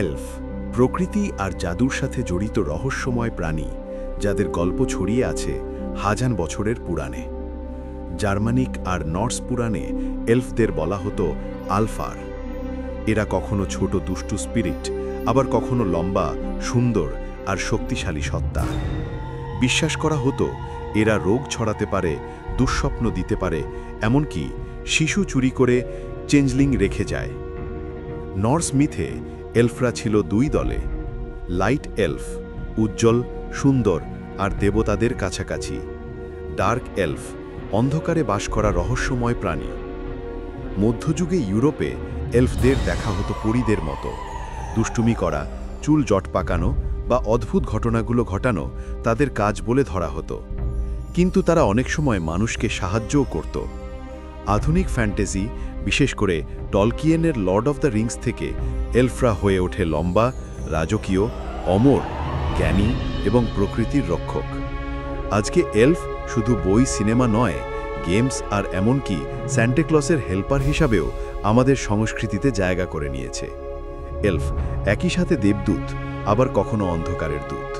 Elf প্রকৃতি আর জাদুর সাথে জড়িত রহস্যময় প্রাণী যাদের গল্প ছড়িয়ে আছে হাজার বছরের পুরাণে। জার্মানিক আর নর্স পুরাণে এলফদের বলা হতো আলফার। এরা কখনো ছোট দুষ্টু স্পিরিট, আবার কখনো লম্বা, সুন্দর আর শক্তিশালী সত্তা। বিশ্বাস করা হতো এরা রোগ ছড়াতে পারে, দুঃস্বপ্ন দিতে পারে, এমনকি শিশু চুরি করে চেঞ্জলিং রেখে যায়। নর্স মিথে এলফরা ছিল দুই দলে, লাইট এলফ উজ্জ্বল, সুন্দর আর দেবতাদের কাছাকাছি, ডার্ক এলফ অন্ধকারে বাস করা রহস্যময় প্রাণী। মধ্যযুগে ইউরোপে এলফদের দেখা হতো পরীদের মতো। দুষ্টুমি করা, চুল জট পাকানো বা অদ্ভুত ঘটনাগুলো ঘটানো তাদের কাজ বলে ধরা হতো, কিন্তু তারা অনেক সময় মানুষকে সাহায্যও করত। আধুনিক ফ্যান্টাসি, বিশেষ করে টলকিয়েনের লর্ড অফ দ্য রিংস থেকে এলফরা হয়ে ওঠে লম্বা, রাজকীয়, অমর, জ্ঞানী এবং প্রকৃতির রক্ষক। আজকে এলফ শুধু বই, সিনেমা নয়, গেমস আর এমনকি স্যান্টাক্লসের হেল্পার হিসাবেও আমাদের সংস্কৃতিতে জায়গা করে নিয়েছে। এলফ একই সাথে দেবদূত, আবার কখনো অন্ধকারের দূত।